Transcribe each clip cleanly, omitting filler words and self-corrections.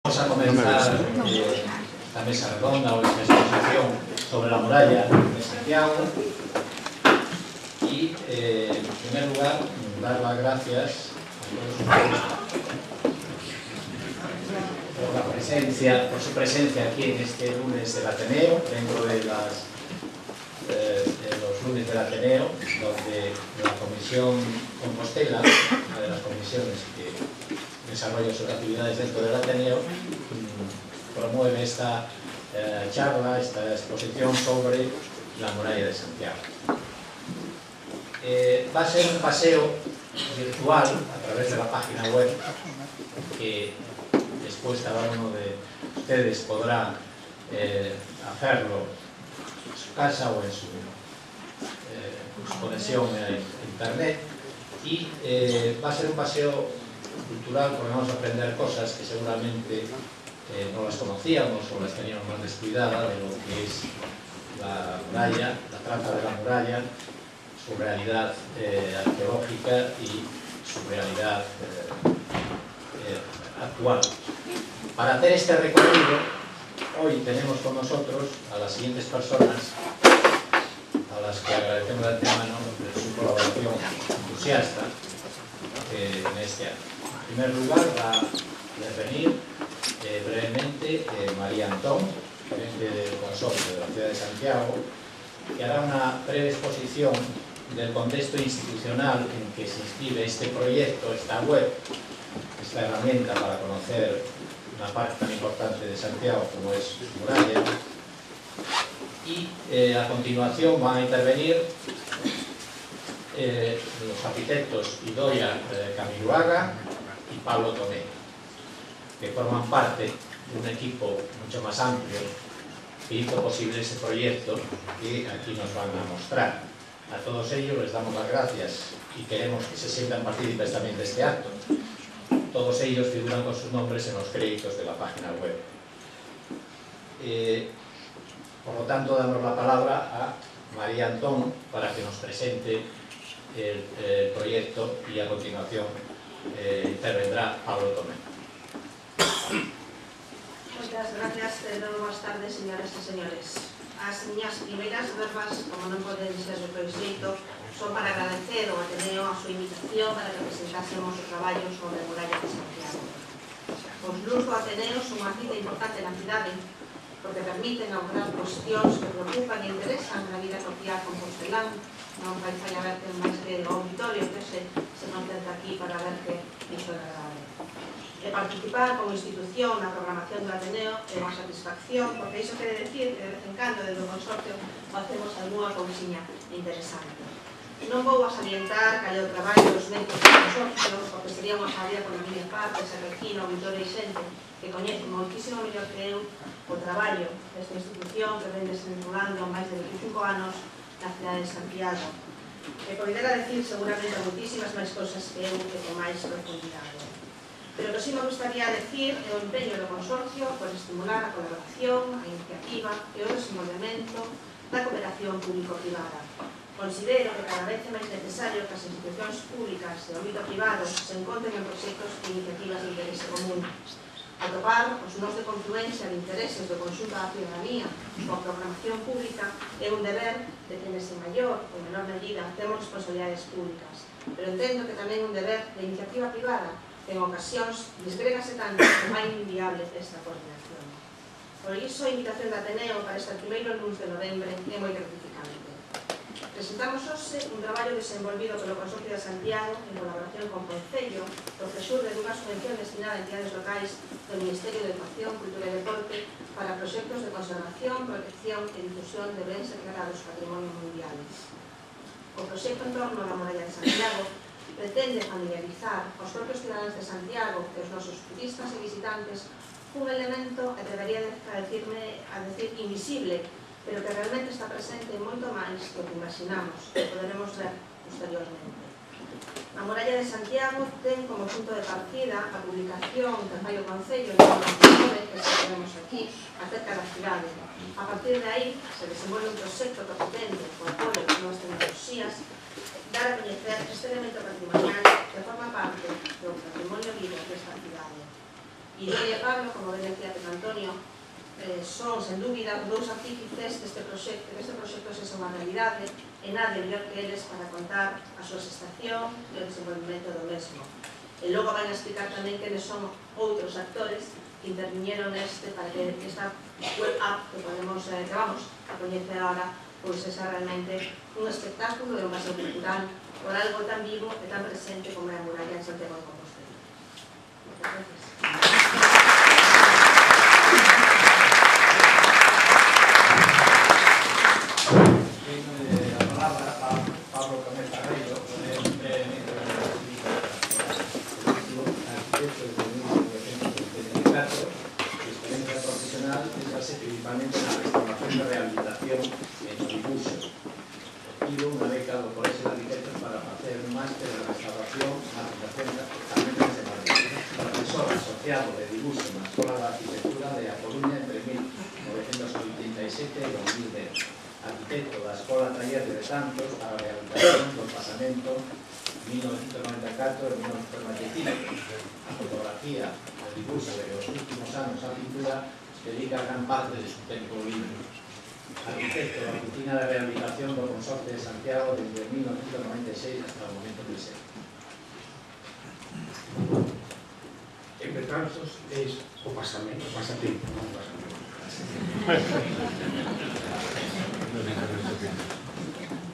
Vamos a comenzar esta mesa redonda o esta exposición sobre la muralla de Santiago y, en primer lugar, dar las gracias a todos ustedes por su presencia aquí en este lunes del Ateneo, dentro de los lunes del Ateneo, donde la Comisión Compostela, una de las comisiones que desarrolla sus actividades dentro del Ateneo, promueve esta charla, esta exposición sobre la muralla de Santiago. Va a ser un paseo virtual a través de la página web que después cada uno de ustedes podrá hacerlo en su casa o en su conexión a internet, y va a ser un paseo cultural porque vamos a aprender cosas que seguramente no las conocíamos o las teníamos más descuidadas, de lo que es la muralla, la trata de la muralla, su realidad arqueológica y su realidad actual. Para hacer este recorrido, hoy tenemos con nosotros a las siguientes personas, a las que agradecemos de antemano su colaboración entusiasta en este año. En primer lugar, va a intervenir brevemente María Antón, gerente del consorcio de la ciudad de Santiago, que hará una breve exposición del contexto institucional en que se inscribe este proyecto, esta web, esta herramienta para conocer una parte tan importante de Santiago como es su muralla. Y a continuación van a intervenir los arquitectos Idoia Camiruaga y Pablo Tomé, que forman parte de un equipo mucho más amplio que hizo posible ese proyecto que aquí nos van a mostrar. A todos ellos les damos las gracias y queremos que se sientan partícipes también de este acto. Todos ellos figuran con sus nombres en los créditos de la página web. Por lo tanto, damos la palabra a María Antón para que nos presente el proyecto y a continuación intervendrá Pablo Tomé. Moitas gracias, boas tardes, señoras e señores. As miñas primeiras verbas, como non poden ser de outro xeito, son para agradecer ao Ateneo a súa invitación para que presentásemos o traballo sobre a muralla de Santiago. Os luz do Ateneo son unha cita importante na cidade, porque permiten abordar cuestións que preocupan e interesan na vida cotidiana compostelán. Non vai a ver que máis que o auditorio que se non tenta aquí para ver que iso é agradable. Participar como institución na programación do Ateneo é unha satisfacción, porque iso quere decir que de vez en cando desde o consorcio facemos algunha cousiña interesante. Non vou a salientar que hai o traballo dos membros do consorcio, porque sería unha sabia por a miña parte, se requina, auditorio e xente que coñece moitísimo mellor que eu o traballo desta institución que vende desenrolando máis de 25 anos na cidade de Santiago, que poderá decir seguramente moitísimas máis cousas que eu que con máis profundidade. Pero que sí me gustaría decir é o empeño do consorcio por estimular a colaboración, a iniciativa e o desenvolvemento da cooperación público-privada. Considero que cada vez é máis necesario que as institucións públicas e o ámbito privado se encontren en proxectos e iniciativas de interese común. Atopar os nós de confluencia de intereses do conxunto da ciudadanía coa programación pública é un deber de quenes en maior ou menor medida temos responsabilidades públicas, pero entendo que tamén un deber de iniciativa privada que en ocasións desgrégase tanto que vai inviable esta coordinación. Por iso, a invitación da Ateneo para este primeiro lunes de novembro é moi gratificante. Presentamos hoxe un traballo desenvolvido polo Consorcio de Santiago en colaboración con Concello, do CESUR, dunha subvención destinada a entidades locais do Ministerio de Educación, Cultura e Deporte para proxectos de conservación, protección e difusión de bens declarados Patrimonio Mundial. O proxecto en torno á muralla de Santiago pretende familiarizar os propios cidadáns de Santiago e os nosos turistas e visitantes un elemento, atrevería a decir invisible, pero que realmente está presente moito máis do que imaginamos e poderemos ver posteriormente. A muralla de Santiago ten como punto de partida a publicación que fai o Concello en 2019, que se tenemos aquí, acerca da cidade. A partir de aí se desenvolve un proxecto que pretende, co apoio das novas tecnoloxías, dar a coñecer este elemento patrimonial que forma parte do patrimonio vivo desta cidade. Idoia e Pablo, como ben decía Pedro Antonio, son, sen dúbida, os dous artífices deste proxecto se son a realidade e nadie mellor que eles para contar a súa gestación e o desenvolvimento do mesmo. E logo van a explicar tamén quenes son outros actores que interviñeron neste para que esta web app que vamos a coñecer agora pois é realmente un espectáculo e un paseo cultural por algo tan vivo e tan presente como é a muralla en Santiago de Compostela. Moitas gracias. Principalmente na restauración e rehabilitación en o dibuixo. Tivo unha beca do Colexio de Arquitectos para facer un máster de restauración na Fundación tamén de Madrid. Profesor asociado de dibuixo na Escola de Arquitectura de A Coruña entre 1987 e 2010. Arquitecto da Escola Taller de Santos para a rehabilitación do pasamento 1994 e 1995. A fotografía, o dibuixo de os últimos anos a pintura dedica gran parte de su tempo libre. Arquitecto da Oficina de Rehabilitación do Consorcio de Santiago desde 1996 hasta o momento presente. Entre tantos, es o pasamento, non o pasamento.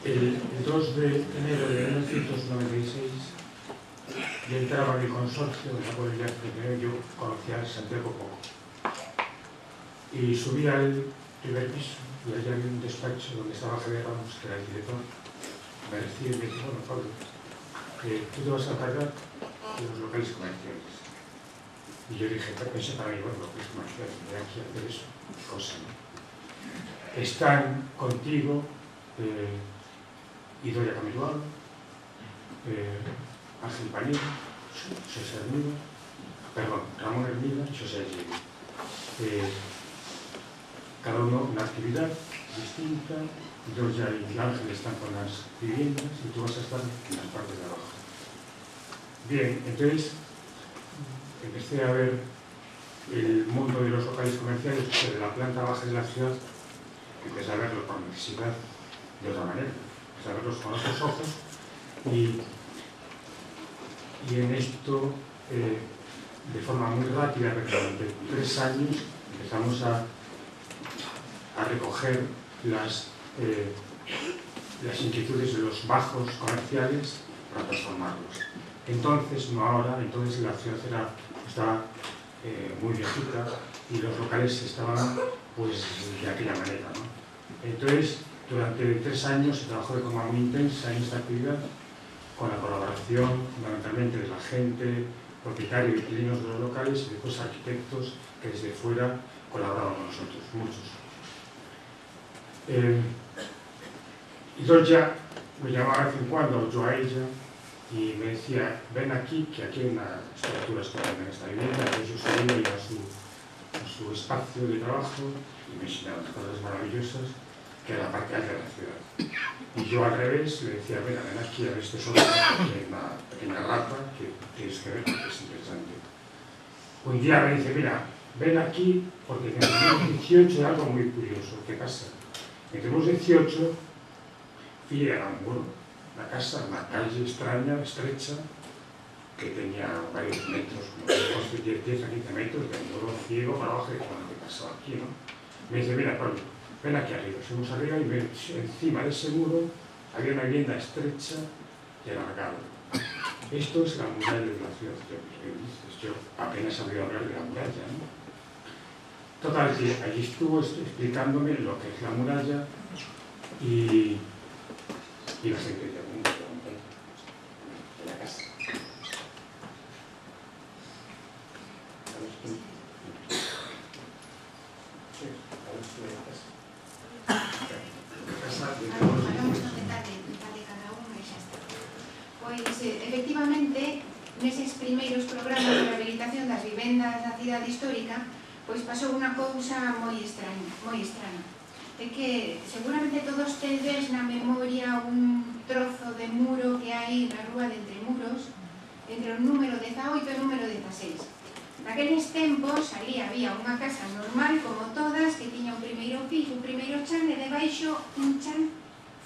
El 2 de enero de 1996 yo entraba en el consorcio de la Comunidad de yo conocía a Santiago poco. Y subí al primer piso y allí había un despacho donde estaba Javier Ramos, que era el director. Me decía y me dijo, bueno, Pablo, tú te vas a encargar de los locales comerciales. Y yo dije, pensé para mí, bueno, locales comerciales, voy aquí a hacer eso, cosa, ¿no? Están contigo Idoia Camiluano, Ángel Panino, José Hermida, perdón, Ramón Hermida y José Hermida. Cada uno una actividad distinta, Idoia y Ángel están con las viviendas y tú vas a estar en las partes de abajo. Bien, entonces empecé a ver el mundo de los locales comerciales desde la planta baja de la ciudad, empecé a verlo por necesidad de otra manera, empecé a verlos con otros ojos y en esto, de forma muy rápida, durante 3 años, empezamos a recoger las inquietudes de los bajos comerciales para transformarlos. Entonces, no ahora, entonces la ciudad estaba muy viejita y los locales estaban pues de aquella manera, ¿no? Entonces, durante 3 años se trabajó de forma muy intensa en esta actividad, con la colaboración fundamentalmente de la gente, propietario y inquilinos de los locales y después arquitectos que desde fuera colaboraban con nosotros, muchos. Idoia me llamaba de vez en cuando, yo a ella, y me decía, ven aquí, que aquí hay una estructura estupenda en esta vivienda. Entonces yo salía, iba a su espacio de trabajo y me enseñaba unas cosas maravillosas que era la parte alta de la ciudad. Y yo al revés le decía, ven aquí a ver este sótano, que hay una pequeña rata que tienes que ver porque es interesante. Un día me dice, mira, ven aquí porque en el 18 hay algo muy curioso. ¿Qué pasa? Entre los 18 fui a una casa, una calle extraña, estrecha, que tenía varios metros, como 10 a 15 metros, de muro ciego para abajo, y bueno, ¿qué pasó aquí, no? Me dice, mira, Pablo, ven aquí arriba. Fuimos arriba y ven, encima de ese muro había una vivienda estrecha y alargada. Esto es la muralla de la ciudad. Yo apenas había hablar de la muralla, ¿no? Total, que allí estuvo explicándome lo que es la muralla y la secretaria de la casa. Pois, efectivamente, neses primeiros programas de rehabilitación das vivendas da cidade histórica, pois pasou unha cousa moi extraña. É que seguramente todos tedes na memoria un trozo de muro que hai na rúa de Entremuros, entre o número 18 e o número 16. Naqueles tempos, ali había unha casa normal, como todas, que tiña un primeiro piso, un primeiro chan, e debaixo un chan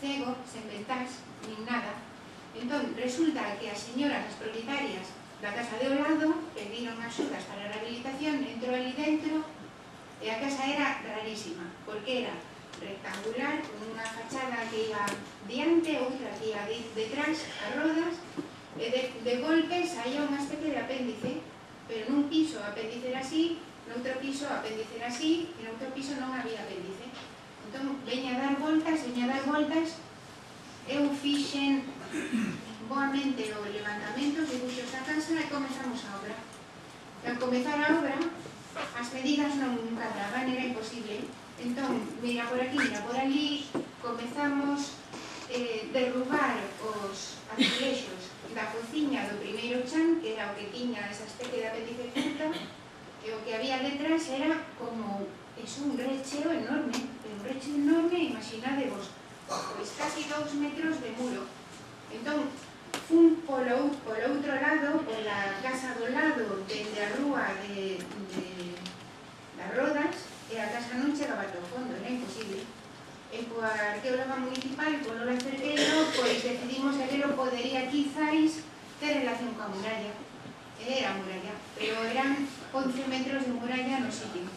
cego, sen ventás, nin nada. Entón, resulta que as señoras, as propietarias da casa de ao lado, pediron axudas para a rehabilitación, entrou ali dentro, e a casa era rarísima, porque era rectangular, con unha fachada que iba diante, outra que iba detrás, as rodas, e de golpe saía unha especie de apéndice, pero nun piso o apéndice era así, noutro piso o apéndice era así, e noutro piso non había apéndice. Entón, veña a dar voltas, eu fixen boamente o levantamento, os dibuixos da casa, e comezamos a obra. Ao comezar a obra, as medidas non cadraban, era imposible. Entón, mira por aquí, mira por ali, comezamos derrubar os azulexos da cociña do primeiro chan, que era o que tiña esa especie de apéndice curta, e o que había detrás era como un recheo enorme, imaginadevos, pois casi 2 metros de muro. Entón, fun polo outro lado, pola casa do lado, dende a rúa das rodas, e a casa non chegaba ata o fondo, era imposible. E coa arqueóloga municipal, con Lola Cerqueiro, pois decidimos que aquilo podería quizáis ter relación coa muralla. Era muralla, pero eran 11 metros de muralla no sitio.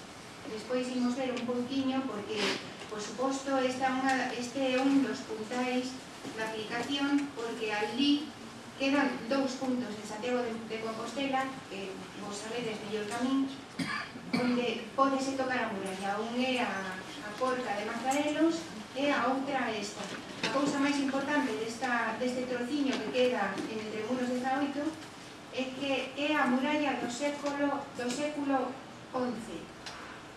Despois imos ver un pouquiño, porque, por suposto, este é un dos puntais da aplicación, porque ali quedan 2 puntos de Santiago de Compostela, que vos sabedes mellor que a min, onde pódese tocar a muralla. Un é a porca de Mazarelos e a outra esta. A cousa máis importante deste trociño que queda entre muros de Zaoito é que é a muralla do século XI.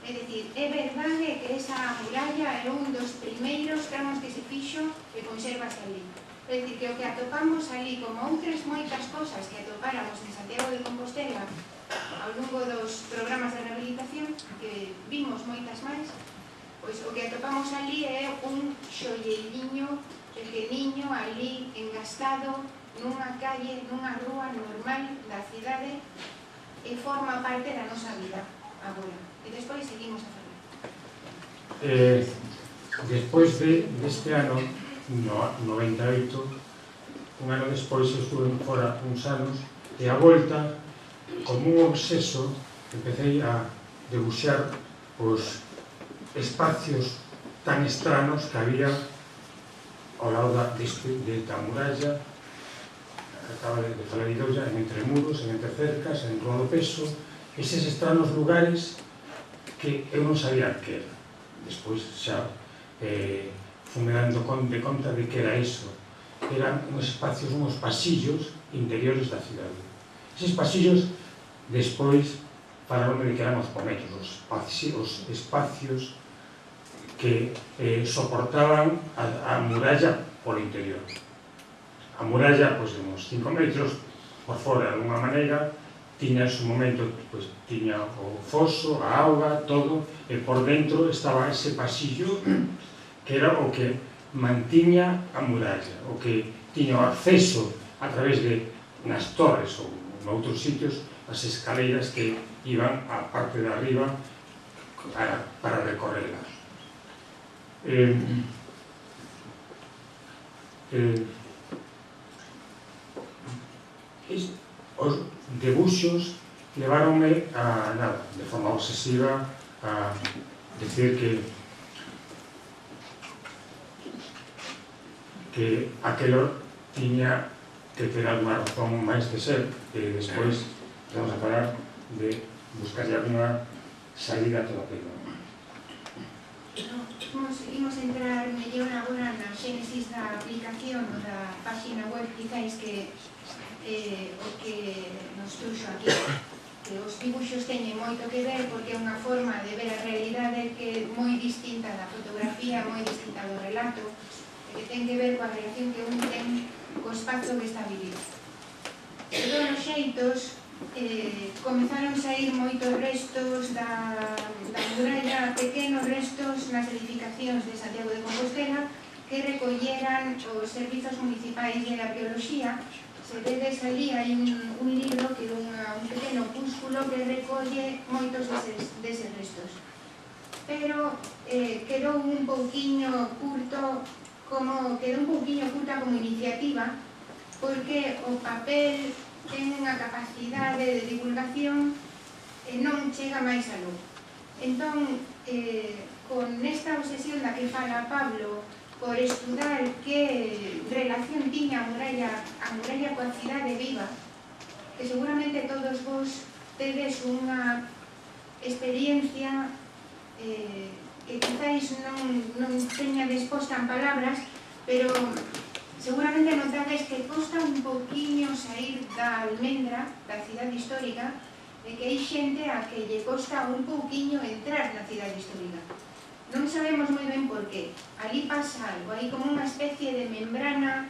É dicir, é verdade que esa muralla é un dos primeiros tramos que se fixo que conservase ali. É dicir, que o que atopamos ali, como outras moitas cosas que atopáramos en Santiago de Compostela ao longo dos programas de rehabilitación, que vimos moitas máis, pois o que atopamos ali é un xolleiriño pequeniño ali engastado nunha calle, nunha rúa normal da cidade, e forma parte da nosa vida agora. E despois seguimos a falar. Despois deste ano, no 98, un ano despois, eu estuve fora uns anos, e a volta, como un obseso, empecé a debuxar os espacios tan estranos que había ao lado da muralla, acaba de falar Idoia, entre muros, entre cercas, en Rua do Peso, eses estranos lugares que eu non sabía que era. Despois xa fume dando de conta de que era iso. Eran uns espacios, uns pasillos interiores da cidade. Eses pasillos, despois, falaron de que eran os pometos, os espacios que soportaban a muralla por interior. A muralla, pois, de uns 5 metros, por fora, de unha maneira, tiña en su momento, pois, tiña o foso, a auga, todo, e por dentro estaba ese pasillo que era o que mantiña a muralla, o que tiña o acceso a través de, nas torres ou noutros sitios, as escaleiras que iban á parte de arriba para recorrerla. Os debuxos leváronme a nada, de forma obsesiva, a decir que aquelo tiña que ter alguna razón máis que ser, e despois vamos a falar de buscar alguna salida a todo aquilo. Imos entrar mellor agora na xénesis da aplicación ou da página web, quizáis que o que nos truxo aquí, que os dibuixos teñen moito que ver, porque é unha forma de ver a realidade que é moi distinta da fotografía, moi distinta do relato, e que ten que ver coa relación que un ten co espazo que está vivido. De todos os xeitos, comezaron a sair moitos restos da muralla, pequenos restos nas edificacións de Santiago de Compostela, que recolleran os servizos municipais de arqueoloxía. Se vedes ali hai un libro que é un pequeno opúsculo que recolle moitos deses restos. Pero quedou un pouquiño curta como iniciativa, porque o papel ten unha capacidade de divulgación e non chega máis a luz. Entón, con esta obsesión da que fala Pablo por estudar que relación tiña a muralla coa cidade viva, que seguramente todos vos tedes unha experiencia que quizáis non teña disposta en palabras, pero seguramente notades que costa un pouquiño sair da almendra da cidade histórica e que hai xente a que lle costa un pouquiño entrar na cidade histórica. Non sabemos moi ben por qué. Ali pasa algo, hai como unha especie de membrana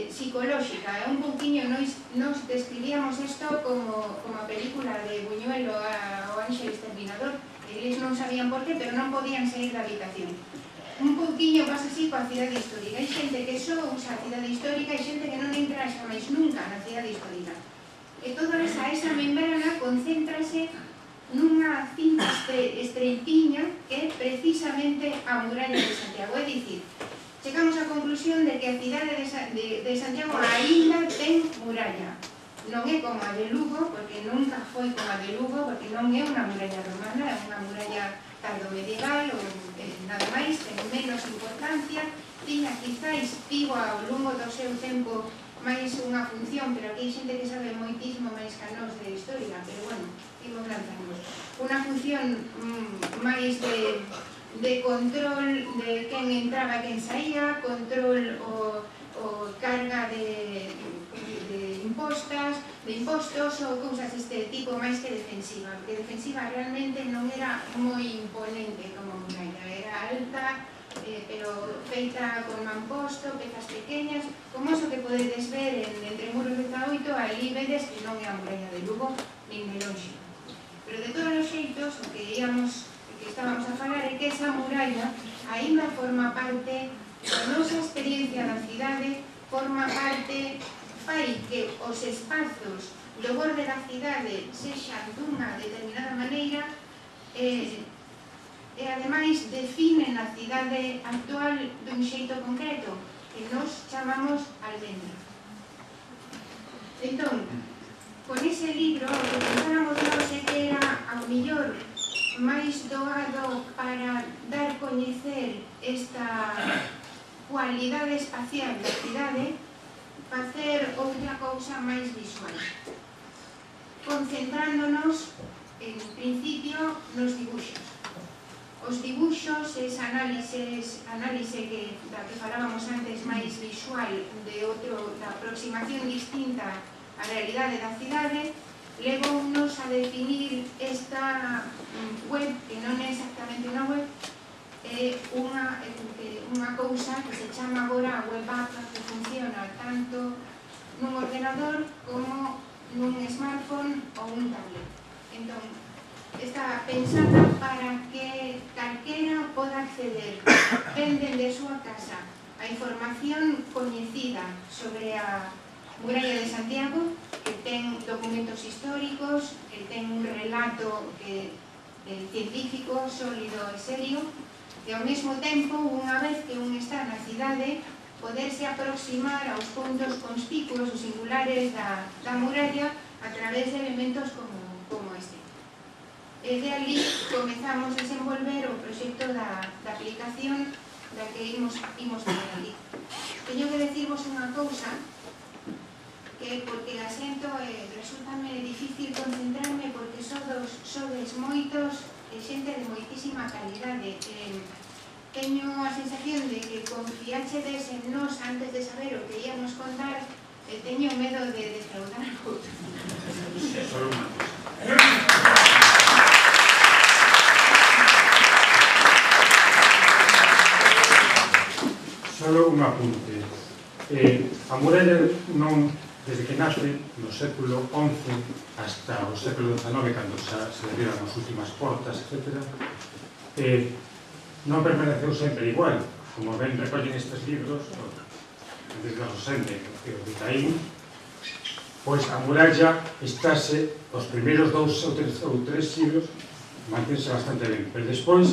psicolóxica. Un pouquiño, nos describíamos isto como a película de Buñuel o Ángel Exterminador. Eles non sabían por qué, pero non podían sair da habitación. Un pouquiño pasa así coa cidade histórica. Hai xente que só usa a cidade histórica e xente que non entra xa máis nunca na cidade histórica. E toda esa membrana concéntrase nunha cinta estreitiña que é precisamente a muralla de Santiago. É dicir, chegamos á conclusión de que a cidade de Santiago aínda ten muralla. Non é como a de Lugo, porque nunca foi como a de Lugo, porque non é unha muralla romana, é unha muralla tardomedieval ou nada máis, ten menos importancia, tiña quizáis tivo ao longo do seu tempo máis unha función, pero aquí hai xente que sabe moitísimo máis que nós de historia, pero bueno, imos lanzarnos. Unha función máis de control de quen entraba e quen saía, control o carga de impostos ou cousas deste tipo, máis que defensiva, porque defensiva realmente non era moi imponente como muralla, era alta, pero feita con mamposto, pezas pequeñas, como eso que podedes ver entre Muros de 18, ali vedes que non é a muralla de Lugo, nin de longe. Pero de todos os xeitos, o que estábamos a falar é que esa muralla aínda forma parte da nosa experiencia na cidade, forma parte, fai que os espazos do borde da cidade sexan dunha determinada maneira e ademais definen a cidade actual dun xeito concreto que nos chamamos almendra. Entón, con ese libro, o que pensáramos nós é que era ao millor máis doado para dar coñecer esta cualidade espacial da cidade, facer outra cousa máis visual, concentrándonos en principio nos dibuixos. Os dibuixos, esa análise da que falábamos antes máis visual, da aproximación distinta á realidade da cidade, levounos a definir esta web, que non é exactamente unha web, é unha cousa que se chama agora a web app, que funciona tanto nun ordenador como nun smartphone ou un tablet. Entón, está pensada para que calquera poda acceder ben dende a súa casa a información coñecida sobre a muralla de Santiago, que ten documentos históricos, que ten un relato científico, sólido e serio, e ao mesmo tempo, unha vez que un está na cidade, poderse aproximar aos puntos conspicuos ou singulares da muralla a través de elementos como este. E de ali comezamos a desenvolver o proxecto da aplicación da que imos ver ali. Teño que decirvos unha cousa, que porque a xento resultame difícil concentrarme porque sodes moitos e xente de moitísima calidade. Teño a sensación de que confiáchedes en nós antes de saber o que íamos contar e teño medo de defraudar a outro. Solo unha cosa. Solo un apunte. A muralla non, desde que nace no século XI hasta o século XIX, cando se abrieron as últimas portas, etc., non permaneceu sempre igual. como ven, recollen estes libros desde os 60 de Caín, pois a muralla estáse os primeiros 2 ou 3 siglos mantense bastante ben, pero despois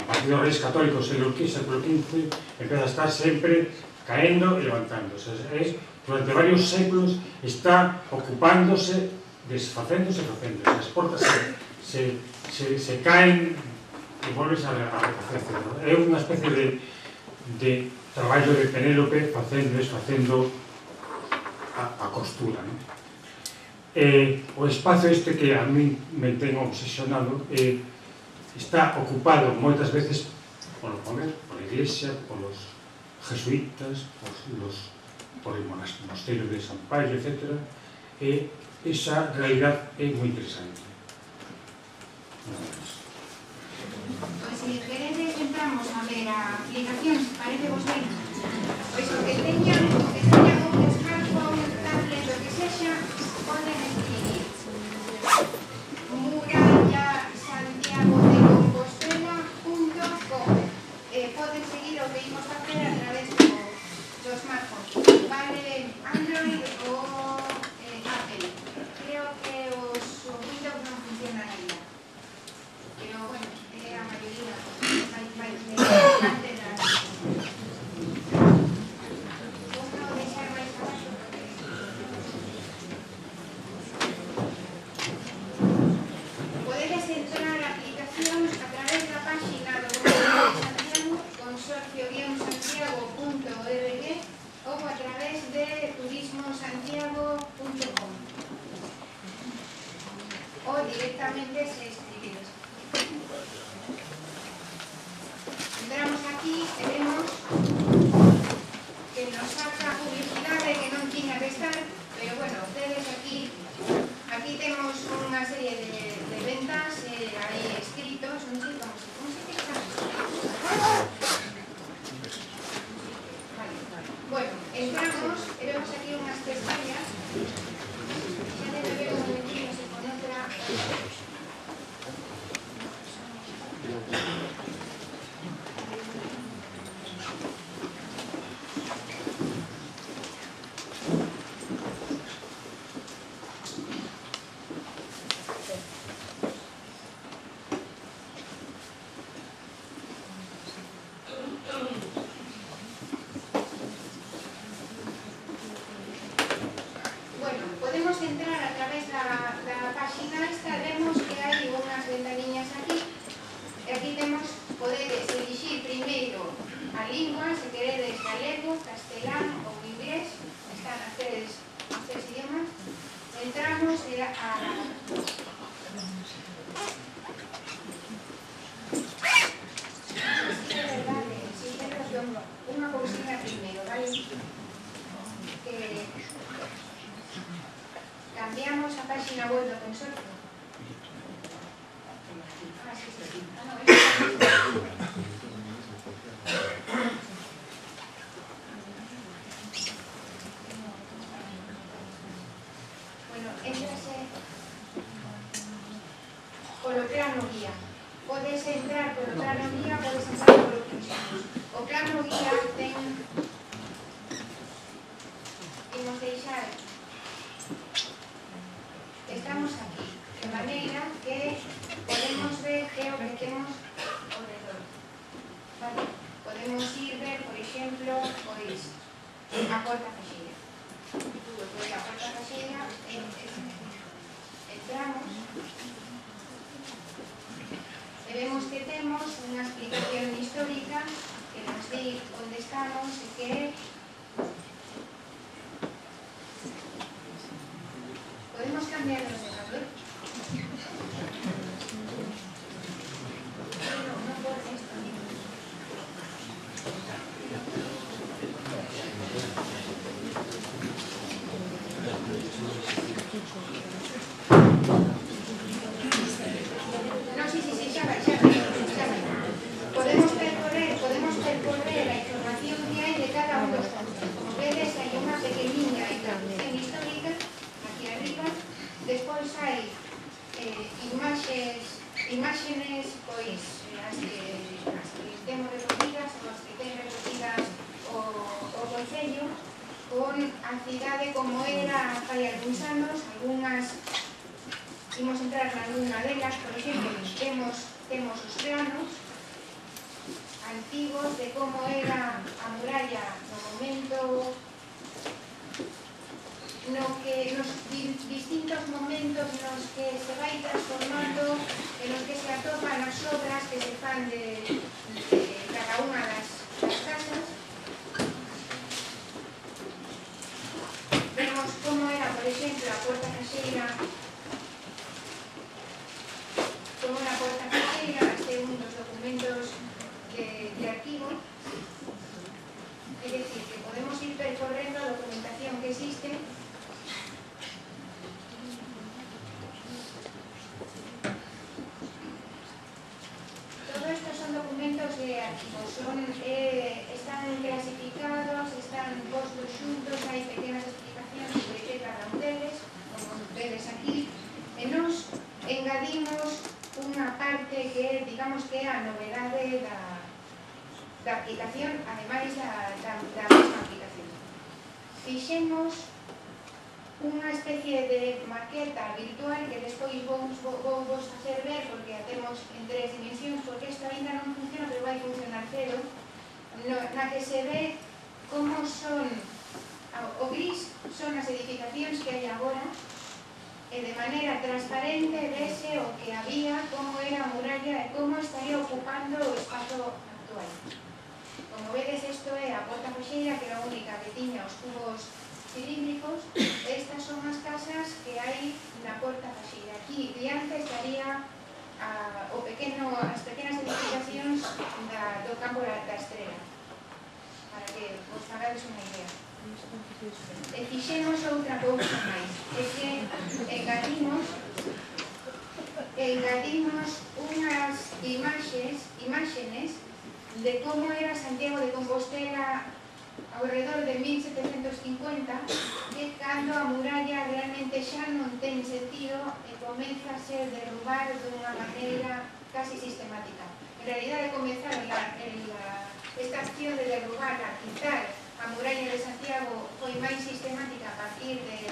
a partir dos reis católicos século XV empeza a estar sempre caendo e levantándose, durante varios séculos está ocupándose, desfacéndose e facéndose, as portas se caen e volves a refacerse, ¿no? É unha especie de traballo de Penélope facendo e desfacendo a costura, ¿no? O espazo este que a mí me ten obsesionado está ocupado moitas veces polo poder, pola iglesia, polos jesuítas, por el monasterio de San Paio, etc. E esa realidad é moi interesante. Pois se queredes entramos a ver a aplicación, se parece vos ben. Pois o que teñan un smartphone, un tablet, o que sexa, poden escribir murallasantiagodecompostela.com. Poden seguir o que imos facer a través do smartphone. Vale Android ou Apple. Creo que os Windows non funcionan ainda. Pero, bueno, a maioría vai delante das... Vou deixar máis abaixo porque... Podedes entrar a aplicación a través da página do Goberno de Santiago, consorcio-santiago.org, ou a través de turismosantiago.com, ou directamente se escribides. Entramos aquí e vemos que nos saca publicidade que non tiña que estar, pero bueno, ustedes aquí temos unha serie de ventas aí escritos, non sei como se que están. Bueno, entramos e vemos aquí unhas pestañas. Xa debe ver un momentinho se con outra... Podemos entrar a través da página esta, vemos que hai unhas ventaniñas aquí, e aquí podedes elixir primeiro a lingua, se queredes galego, castelán ou inglés, están as tres idiomas. Entramos unha cousinha primeiro, vale? Cambiamos a página web do consorcio. Bueno, entrase polo plano guía. Podes entrar polo plano guía, podes entrar polo consorcio. O plano guía ten... Imos deixar... Estamos aquí, de maneira que podemos ver que o que temos ao redor. Vale? Podemos ir ver, por exemplo, pois, a porta caixeira. Pois a porta caixeira entramos e vemos que temos unha explicación histórica que nos di onde estamos e que podemos cambiar de papel. No por esto. No, sí, xa vai. Podemos percorrer a información que hai de cada un dos pois, as que temos recogidas, as que ten recogidas o Concello, con a cidade como era hai algúns anos, algunhas imos entrar nalgúna delas, por exemplo, temos os planos antigos de como era a muralla no momento no que nos distintos momentos nos que se vai transformando, en los que se atopan as obras que se fan de cada unha das casas. Vemos como era, por exemplo, a Porta Caseira, como era a Porta Caseira, este é un dos documentos de arquivo. É dicir, que podemos ir percorrendo a documentación que existe. Todo estos son documentos de arquivo, están clasificados, están postos xuntos, hai pequenas explicacións de que cada un deles, como vedes aquí, e nos engadimos unha parte que, digamos, que é a novedade da aplicación, ademais da mesma aplicación. Fixemos unha especie de maqueta virtual que despois vos facer ver, porque a temos en 3 dimensións, porque isto ainda non funciona, pero vai funcionar cero, na que se ve como son, o gris son as edificacións que hai agora, e de maneira transparente vese o que había, como era a muralla e como estaría ocupando o espazo actual. Como vedes, isto é a Porta Caseira, que era a única que tiña os cubos cilíndricos. Estas son as casas que hai na Porta Caseira. Aquí diante estaría as pequenas edificacións do campo da Estrela, para que vos fagades unha idea. E fixemos outra cousa máis, é que engadimos unhas imágenes de como era Santiago de Compostela ao redor de 1750, que cando a muralla realmente xa non ten sentido e comeza a ser derrubar dunha maneira casi sistemática. En realidad, comezar esta acción de derrubar, a quitar a muralla de Santiago foi máis sistemática a partir de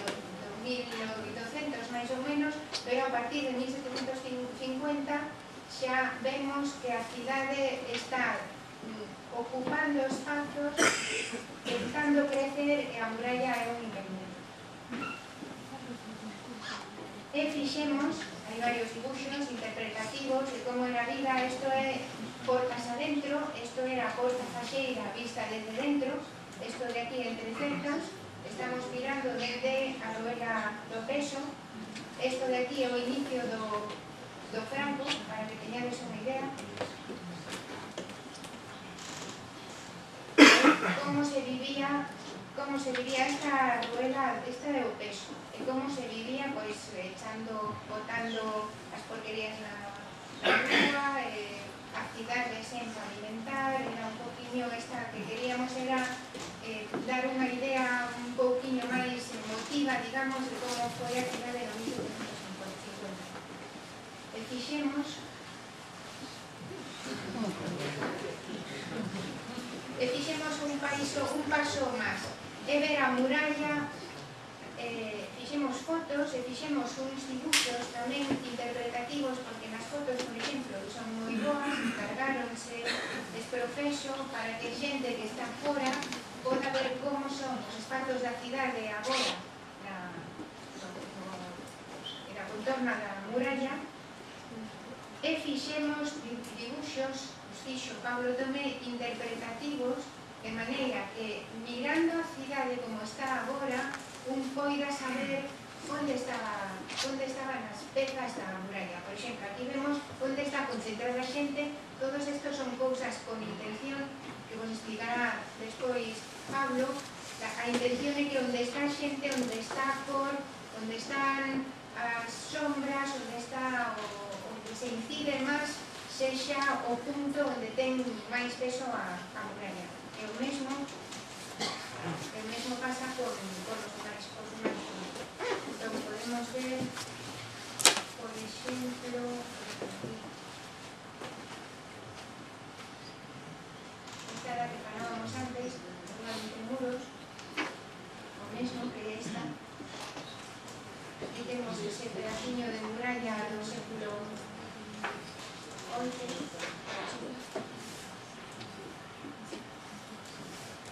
1200 máis ou menos, pero a partir de 1750 xa vemos que a cidade está ocupando espazos, tentando crecer, e a muralla é un impedimento. E fixemos, hai varios dibuxos interpretativos de como era a vida. Isto é portas adentro, isto era a Porta Caseira vista desde dentro. Isto de aquí entre cercas, estamos mirando desde a Ruela do Peso. Isto de aquí é o inicio do Franco, para que teñades unha idea. Como se vivía esta Ruela, esta é o Peso. E como se vivía, pois, botando as porquerías na rúa, a cidade sen alimentar. Era un poquinho esta que queríamos, era dar unha idea un pouquinho máis emotiva, digamos, de como foi a cidade no 1750. E fixemos un paso máis, é ver a muralla. Fixemos fotos e fixemos uns dibuxos tamén interpretativos, porque nas fotos, por exemplo, son moi boas, cargáronse desprofeso para que xente que está fora poda ver como son os espazos da cidade agora na contorna da muralla. E fixemos dibuxos, os fixo Pablo Tomé, interpretativos, de maneira que, mirando a cidade como está agora, un poida saber onde estaban as pezas da muralla. Por exemplo, aquí vemos onde está concentrada a xente. Todos estos son cousas con intención, que vos explicará despois Pablo. A intención é que onde está a xente, onde está a cor, onde están as sombras, onde se incide máis, sexa o punto onde ten máis peso a muralla. E o mesmo pasa con os lugares. Entón, podemos ver, por exemplo,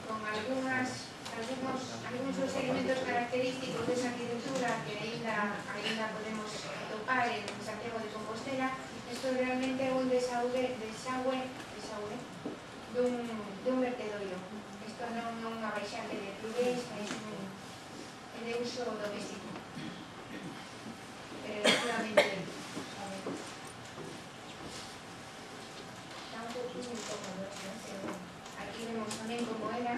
con algúns dos elementos característicos desa arquitectura que ainda podemos atopar en Santiago de Compostela. Isto realmente é un desagüe dun vertedoiro. Isto non é unha baixante de plugués, é de uso doméstico. Pero efectivamente está un pouquinho incómodo, non? Aquí vemos tamén como era.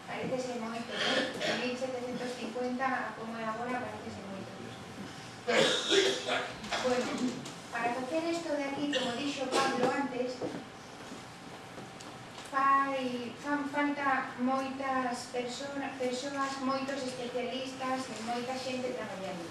Parece ser moito, ¿no? De 1750 a como é agora parece ser moito. Bueno, para facer isto de aquí, como dixo Pablo antes, fan falta moitas persoas, moitos especialistas e moita xente traballando.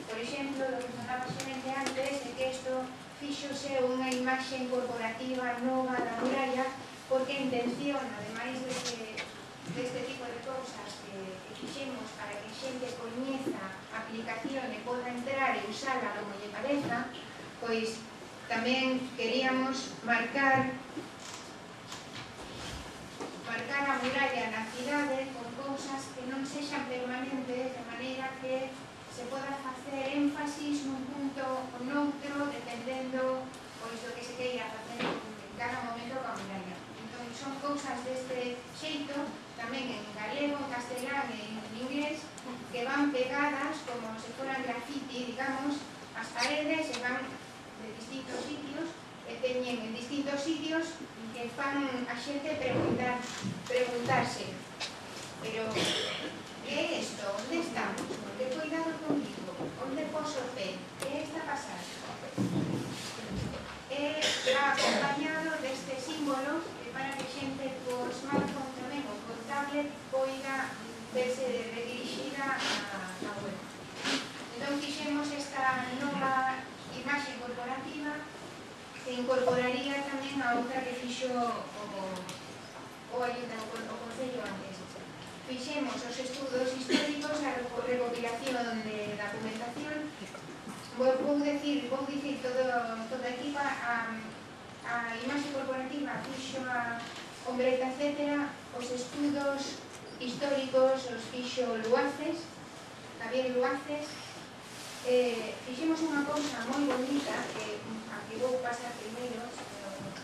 Por exemplo, do que falaba xente antes, de que isto fíxose unha imaxe corporativa nova da muralla, porque a intención, ademais deste tipo de cousas que fixemos para que a xente coñeza a aplicación e poda entrar e usala como lle pareza, pois tamén queríamos marcar a muralla na cidade con cousas que non sexan permanentes, de maneira que se poda facer énfasis nun punto ou noutro, dependendo pois do que se queira facer en cada momento coa muralla. Entón, son cousas deste xeito, tamén en galego, en castelán e en inglés, que van pegadas como se foran graffiti, digamos, as paredes e van de distintos sitios e teñen en distintos sitios que fan a xente preguntarse, pero que é isto? Onde estamos? Onde cuidado contigo? Onde poso o pé? Que está pasando? É acompañado deste símbolo que para que xente co smartphone tamén ou co tablet poida verse redirixida á web. Entón fixemos esta nova imaxe corporativa que incorporaría tamén a outra que fixo o Concello antes. Fixemos os estudos históricos, a recopilación de documentación. Vou dicir toda a equipa, a imaxe corporativa fixo a Ombreta, etcétera, os estudos históricos os fixo Luaces, Javier Luaces. Fixemos unha cousa moi bonita que vou pasar primeiro,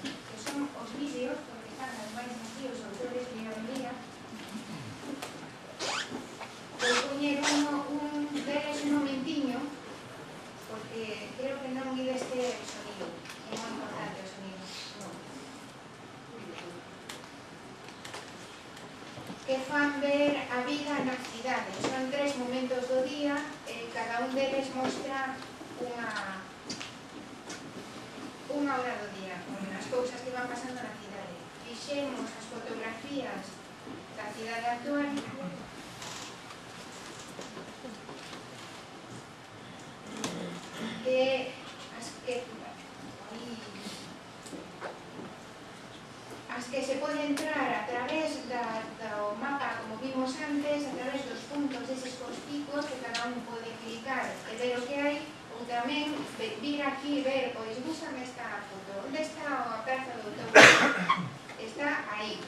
que son os vídeos, porque están ademais aquí os autores de a día. Vou poñer un deles un momentiño, porque creo que non ides ter sonido, é moi importante o sonido. Que fan ver a vida na cidade. Son 3 momentos do día, cada un deles mostra unha hora do día, con as cousas que van pasando na cidade. Fixemos as fotografías da cidade actual, as que se pode entrar a través do mapa, como vimos antes, a través dos puntos deses posticos que cada un pode clicar e ver o que hai, ou tamén vir aquí e ver, pois, gústame esta foto, onde está a Praza do Outouro? Está aí.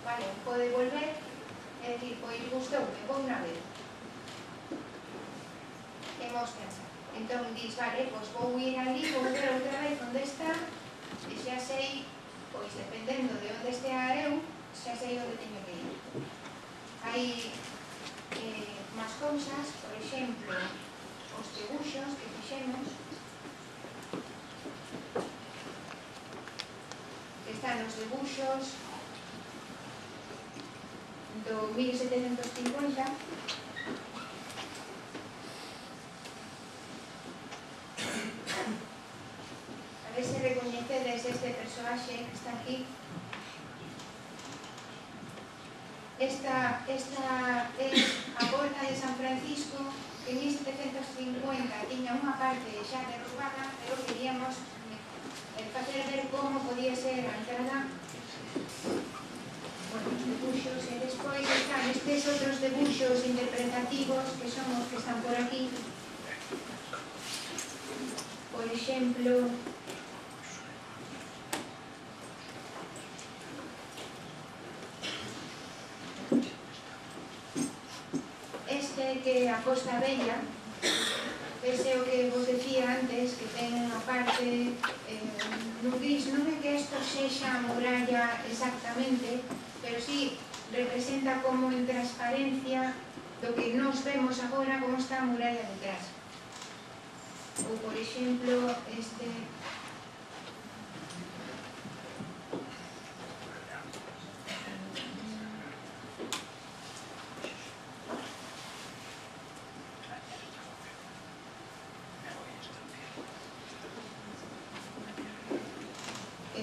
Vale, pode volver e dicir, pois, gustoume, vou unha vez. E mostras. Entón, dis, vale, pois vou ir ali, vou ver outra vez onde está, e xa sei, pois, dependendo de onde estea eu, xa sei onde teño que ir. Hai máis cousas, por exemplo, os debuxos que fixemos, que están os debuxos do 1750, a ver se recoñecedes este persoaxe que está aquí. Esta é a Porta de San Francisco, que en 1750 tiña unha parte xa derrubada, pero queríamos facer ver como podía ser a entrada. Bueno, os debuxos, e despois están estes outros debuxos interpretativos que son os que están por aquí. Por exemplo, que a Costa Bella, ese o que vos decía antes, que ten unha parte non é que isto sexa a muralla exactamente, pero sí representa como en transparencia do que nos vemos agora como está a muralla detrás. Ou, por exemplo, este...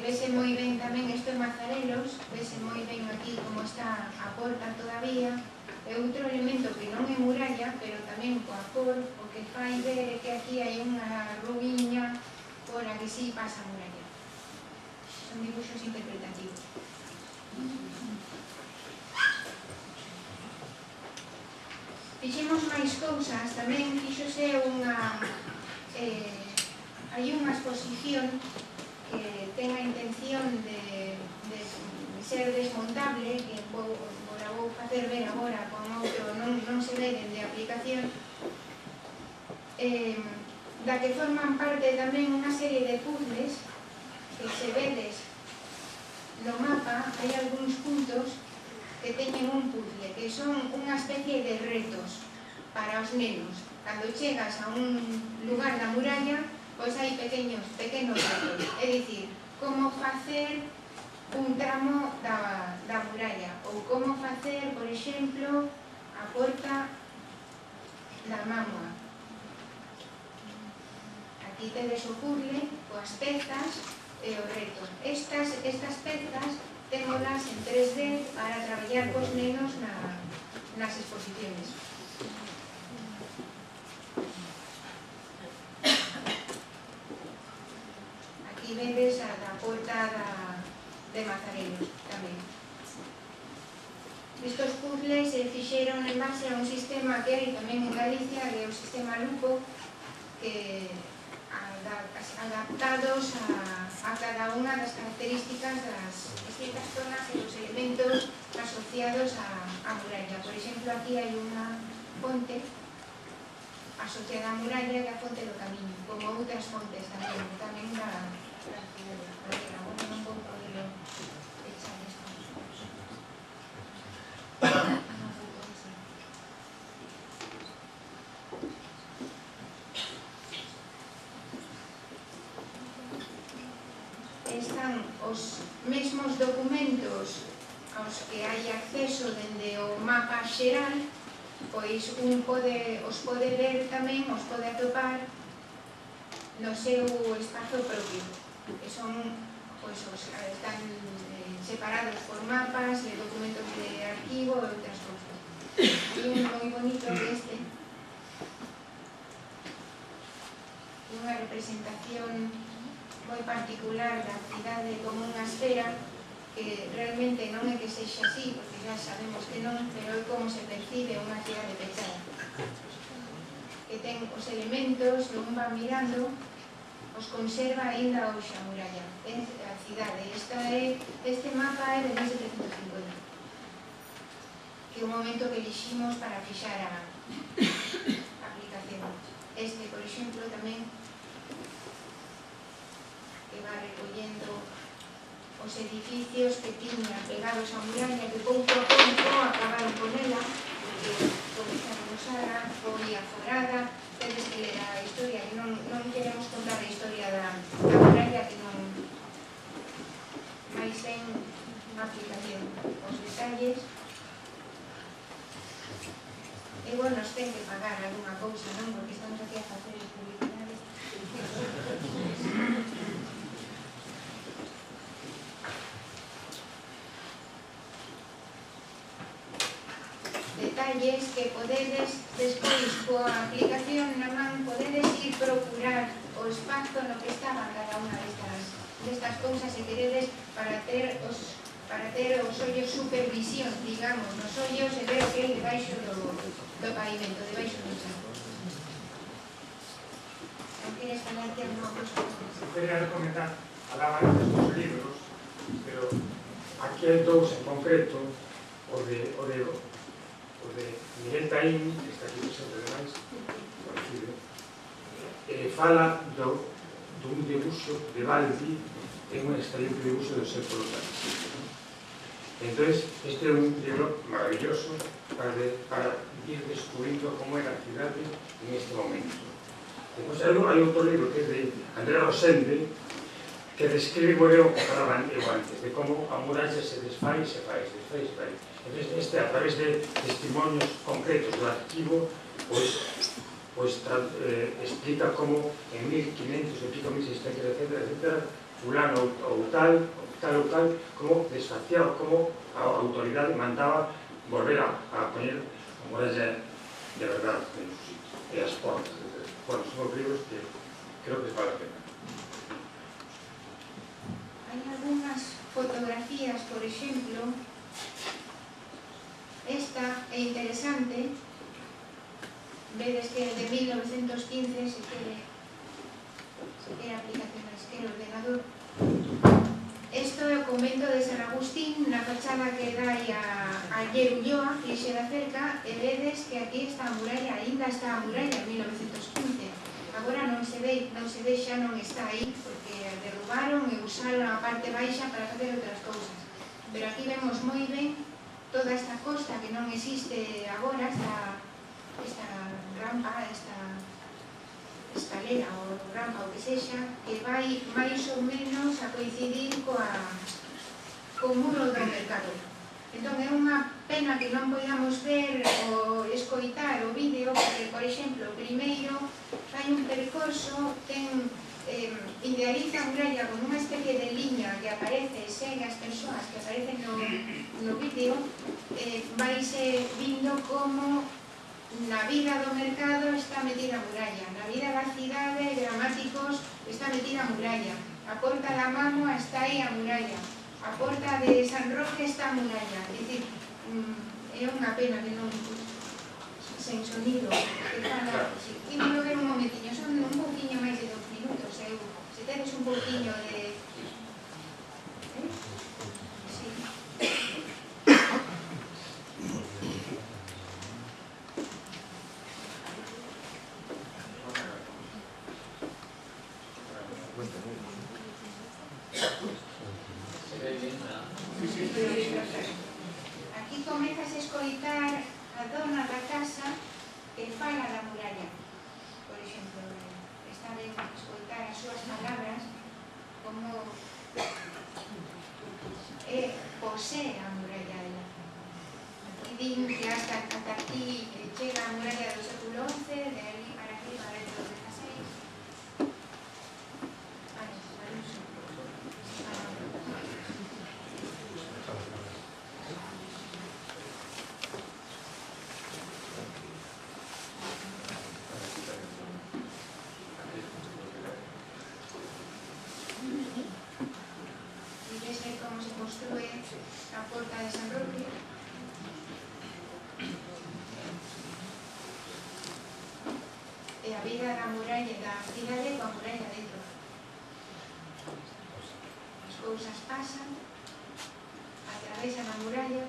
Vese moi ben tamén isto en Mazarelos, vese moi ben aquí como está a porta todavía. É outro elemento que non é muralla, pero tamén coa cor, o que fai ver é que aquí hai unha ruíña por a que sí pasa a muralla. Son dibuixos interpretativos. Fixemos máis cousas, tamén fixose unha... hai unha exposición que ten a intención de ser desmontable, que vou facer ver agora con outro, non se ve dende a aplicación, da que forman parte tamén unha serie de puzzles que se vedes no mapa. Hai algúns puntos que teñen un puzzle, que son unha especie de retos para os nenos. Cando chegas a un lugar da muralla, pois hai pequenos retos, é dicir, como facer un tramo da muralla, ou como facer, por exemplo, a porta da Mamua. Aquí tedes o puzzle coas pezas e o reto. Estas pezas témolas en 3D para traballar cos nenos nas exposiciones. Aquí vedes a da porta de Mazarelos tamén. Estos puzzles se fixeron en base a un sistema que hai tamén en Galicia, que é o sistema Lupo, que adaptados a cada unha das características das distintas zonas e dos elementos asociados á muralla. Por exemplo, aquí hai unha fonte asociada á muralla, que é a fonte do Camiño, como outras fontes tamén da cidade. Agora non vou poder echar isto. Están os mesmos documentos aos que hai acceso dende o mapa xeral, pois un os pode ver tamén, os pode atopar no seu espazo propio, que son, pois, están separados por mapas e documentos de arquivo e outras cousas. Hai un moi bonito que este, unha representación moi particular da cidade como unha esfera, que realmente non é que sexa así, porque xa sabemos que non, pero é como se percibe unha cidade pechada, que ten os elementos que un va mirando, os conserva aínda hoxe a muralla, a cidade. Este mapa é de 1750, que é o momento que eliximos para fixar a aplicación. Este, por exemplo, tamén, que va recollendo os edificios que tiña pegados á muralla, que pouco a pouco acabaron con ela, porque comezaron a usarla, foi aforada. Tedes que ler a historia, que non queremos contar a historia da muralla, que non máis en aplicación. Os detalles, e bueno, nos ten que pagar alguna cousa, non? Porque estamos aquí a facer publicidade. Detalles que podedes, despois, coa aplicación na man, podedes ir procurar o espazo no que estaban cada unha destas cousas, se queredes, para ter os ollos supervisión, digamos, nos ollos, e ver o que hai debaixo do pavimento, debaixo do chão. Non queres falarte alguna cousa? Quería recomendar, falaba antes dos libros, pero aquí hai dous en concreto, o o de Miguel Taín, que está aquí presente ademais, conocido, fala dun debuxo de Baldi en un excelente debuxo do século XX. Entón, este é un libro maravilloso para ir descubrindo como era a cidade en este momento. Depois, hai outro libro que é de André Rosende, que describe moi ben o que falaban eu antes, de como a muralla se desfai e se fai, se desfai e se fai. Entón, este, a través de testimonios concretos do arquivo, explica como en 1500, en pico 1600, etc., fulano ou tal, como desfacía, como a autoridade mandaba volver a poñer a muralla de verdade en su sitio, e as portas, etc. Bueno, son os libros que creo que vale a pena. Hai algunhas fotografías, por exemplo, esta é interesante, vedes que de 1915 se quere aplicación a esquerda ordenador. Isto é o convento de San Agustín, na fachada que dai a Llerulloa, fixe da cerca, e vedes que aquí está a muralla, ainda está a muralla en 1915. Agora non se ve, xa non está aí, porque derrubaron e usaron a parte baixa para facer outras cousas. Pero aquí vemos moi ben toda esta costa que non existe agora, esta rampa, esta escalera ou rampa ou que sexa, que vai máis ou menos a coincidir co muro do mercado. Entón é unha pena que non podamos ver ou escoitar o vídeo, porque, por exemplo, primeiro hai un percorso, idealiza a muralla con unha especie de liña que aparece, segue as persoas que aparecen no vídeo, vaise vindo como na vida do mercado está metida a muralla, na vida da cidade, gramáticos, está metida a muralla, a porta da Mámoa está aí a muralla, a porta de San Roque está a muralla. É dicir, é unha pena que non, sen sonido, que fala, ímolo ver un momentiño, son un pouquiño máis de 2 minutos, se tedes un pouquiño de... Aquí comezas a escoitar a dona da casa que fala da muralla. Por exemplo, está ben escoitar as súas palabras como posee a muralla ela. Aquí din que hasta aquí chega a muralla do século XI, de ali para aquí para el do XVI. Como se construe a porta de San Roque. E a vida da muralla da cidade coa muralla dentro. As cousas pasan, atravesan a muralla.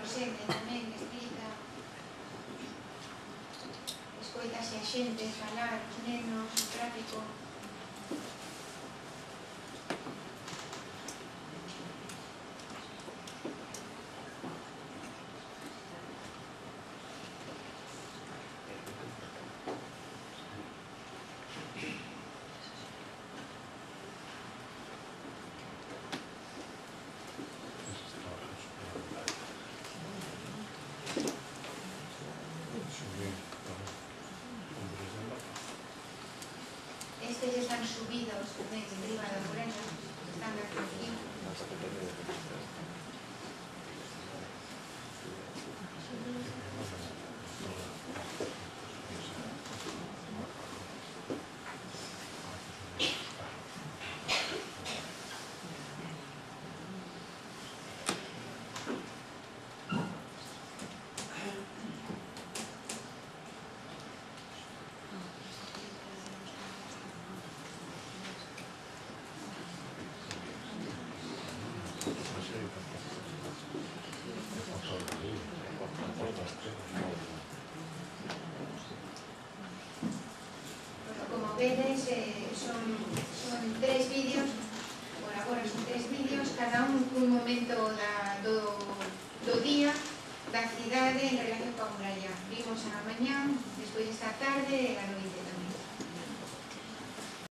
Rosende tamén explica, escoitase a xente falar, os nenos, o tráfico. Como vedes, son 3 vídeos, por agora son 3 vídeos, cada un momento do día, da cidade en relación coa muralla. Vimos a mañán, despois esta tarde e a noite tamén.